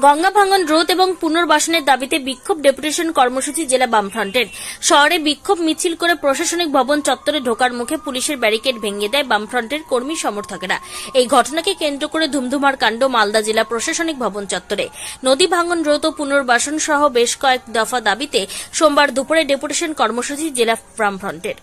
গঙ্গা ভাঙন রোধ এবং পুনর্বাসনের দাবিতে বিক্ষোভ ডেপুটেশন কর্মসূচি জেলা বামফ্রন্টের। শহরে বিক্ষোভ মিছিল করে প্রশাসনিক ভবন চত্বরে ঢোকার মুখে পুলিশের ব্যারিকেড ভেঙে দেয় বামফ্রন্টের কর্মী সমর্থকেরা। এই ঘটনাকে কেন্দ্র করে ধুমধুমার কাণ্ড মালদা জেলা প্রশাসনিক ভবন চত্বরে। নদী ভাঙন রোধ ও পুনর্বাসন সহ বেশ কয়েক দফা দাবিতে সোমবার দুপুরে ডেপুটেশন কর্মসূচি জেলা বামফ্রন্টের।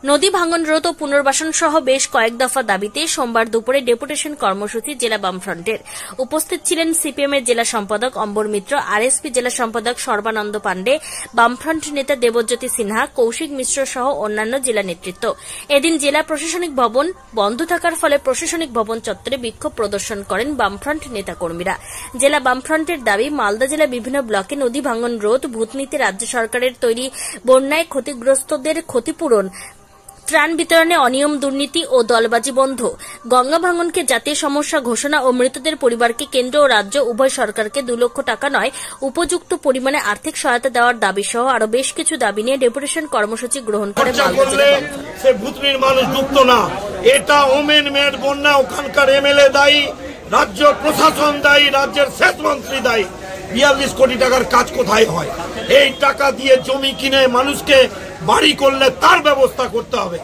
নদী ভাঙন রোধ ও পুনর্বাসন সহ বেশ কয়েক দফা দাবিতে সোমবার দুপুরে ডেপুটেশন কর্মসূচি জেলা বামফ্রন্টের। উপস্থিত ছিলেন সিপিএম এর জেলা সম্পাদক অম্বর মিত্র, আরএসপি জেলা সম্পাদক সর্বানন্দ পাণ্ডে, বামফ্রন্ট নেতা দেবজ্যোতি সিনহা, কৌশিক মিশ্র সহ অন্যান্য জেলা নেতৃত্ব। এদিন জেলা প্রশাসনিক ভবন বন্ধ থাকার ফলে প্রশাসনিক ভবন চত্বরে বিক্ষোভ প্রদর্শন করেন বামফ্রন্ট নেতাকর্মীরা। জেলা বামফ্রন্টের দাবি, মালদা জেলা বিভিন্ন ব্লকে নদী ভাঙন রোধ, ভূতনীতি, রাজ্য সরকারের তৈরি বন্যায় ক্ষতিগ্রস্তদের ক্ষতিপূরণ, ত্রাণ বিতরণে অনিয়ম, দুর্নীতি ও দলবাজি বন্ধ, গঙ্গা ভাঙনকে জাতীয় সমস্যা ঘোষণা ও মৃতদের পরিবারকে কেন্দ্র ও রাজ্য উভয় সরকারকে 2 লক্ষ টাকা নয় উপযুক্ত পরিমাণে আর্থিক সহায়তা দেওয়ার দাবি সহ আরো বেশ কিছু দাবি নিয়ে ডেপুটেশন কর্মসূচি গ্রহণ করে ভূতনির মানুষ যুক্ত না। এটা ওমেন মেড বন্যা ওখানকার এমএলএ দায়ী, রাজ্য প্রশাসন দায়ী, রাজ্যের সেচ মন্ত্রী দায়ী। 42 কোটি টাকার কাজ কোথায় হয়? এই টাকা দিয়ে জমি কিনে মানুষকে বাড়ি করলে তার ব্যবস্থা করতে হবে।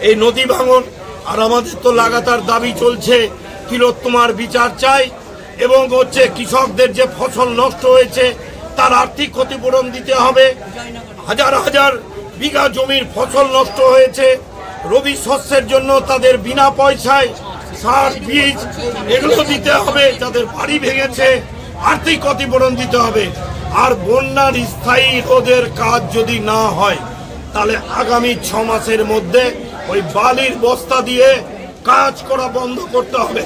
এই নদী ভাঙন আর আমাদের তো লাগাতার দাবি চলছে, তিলোত্তমার বিচার চাই এবং কৃষকদের যে ফসল নষ্ট হয়েছে তার আর্থিক ক্ষতিপূরণ দিতে হবে। হাজার হাজার বিঘা জমির ফসল নষ্ট হয়েছে, রবি শস্যের জন্য তাদের বিনা পয়সায় সার, বীজ এগুলো দিতে হবে। যাদের বাড়ি ভেঙেছে আর্থিক ক্ষতিপূরণ দিতে হবে। আর বন্যার স্থায়ী রোধের কাজ যদি না হয় তাহলে আগামী 6 মাসের মধ্যে ওই বালির বস্তা দিয়ে কাজ করা বন্ধ করতে হবে,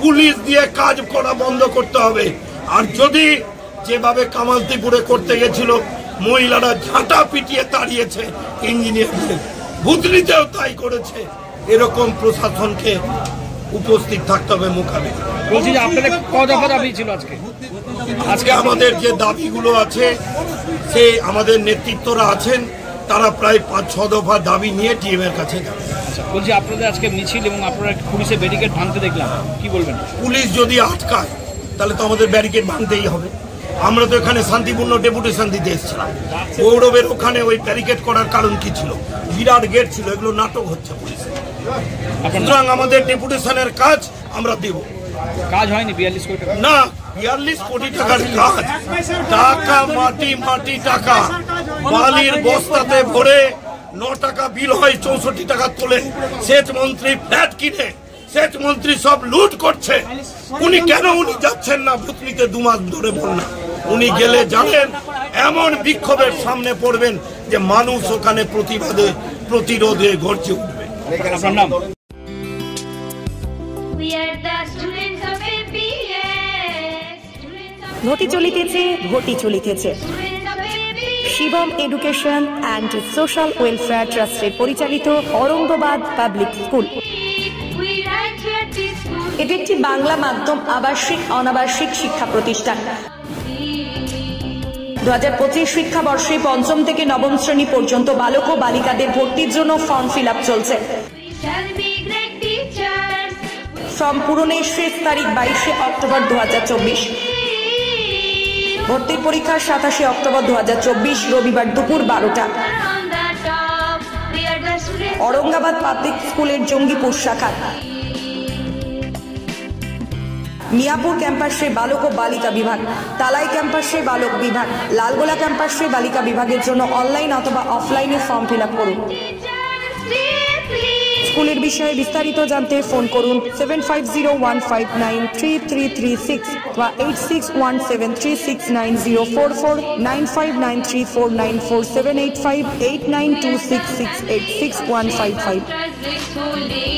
পুলিশ দিয়ে কাজ করা বন্ধ করতে হবে। আর যদি যেভাবে কামালতিপুরে করতে গেছিল, মহিলারা ঝাঁটা পিটিয়ে তাড়িয়েছে ইঞ্জিনিয়ারদের, ভূতনিতেও তাই করেছে, এরকম প্রশাসনকে উপস্থিত থাকতে হবে মোকাবিলা। বলছি যে আপনাদের কত দফা দাবি ছিল আজকে আমাদের যে দাবিগুলো আছে, সে আমাদের নেতৃত্বরা আছেন, তারা প্রায় 5-6 দফা দাবি নিয়ে টিএম এর কাছে যাবে। বলছি আপনাদের আজকে মিছিল এবং আপনারা পুলিশের ব্যারিকেড ভাঙতে দেখলাম, কি বলবেন? পুলিশ যদি আটকায় তাহলে তো আমাদের ব্যারিকেড ভাঙতেই হবে। আমরা তো এখানে শান্তিপূর্ণ ডেপুটেশন দিতে এসেছিলাম। গৌরবের ওখানে ওই ব্যারিকেড করার কারণ কি ছিল? বিরাট গেট ছিল, এগুলো নাটক হচ্ছে পুলিশের। সুতরাং আমাদের ডেপুটেশনের কাজ আমরা দেব। কাজ হয়নি 42 কোটি টাকা? না, 42 কোটি টাকার কাজ, টাকা মাটি টাকা বালির বস্তাতে ভরে 9 টাকা বিল হয়, 64 টাকা তোলে। সেচ মন্ত্রী ফ্ল্যাট কিনে, সেচ মন্ত্রী সব লুট করছে। উনি যাচ্ছেন না ভূতনিতে 2 মাস ধরে বন্যা? উনি গেলে জানেন এমন বিক্ষোভের সামনে পড়বেন যে মানুষ ওখানে প্রতিরোধে গর্জে উঠবে। আপনার নাম? ঘটি চলিতেছে Shivam education and social welfare ট্রাস্টের পরিচালিত অরঙ্গবাদ পাবলিক স্কুল। এটি একটি বাংলা মাধ্যম আবাসিক অনাবাসিক শিক্ষা প্রতিষ্ঠান। 2025 শিক্ষাবর্ষে 5ম থেকে 9ম শ্রেণী পর্যন্ত বালক ও বালিকাদের ভর্তির জন্য ফর্ম ফিল আপ চলছে। ফর্ম পূরণের শেষ তারিখ 22 অক্টোবর 2024। ভর্তির পরীক্ষা 27 অক্টোবর 2024 রবিবার দুপুর 12টা। औरंगाबाद पाब्लिक स्कूलेर जंगीपुर शाखा, मियापुर कैम्पासे बालक और बालिका विभाग, तालाई कैम्पासे बालक विभाग, लालगोला कैम्पासे बालिका विभागेर जोन्नो ऑनलाइन अथवा ऑफलाइने फर्म फिल आप करुन। स्कूलेर विषये विस्तारित जानते फोन करुन 7501593336 বা 8617369044 9593494785 8926686155।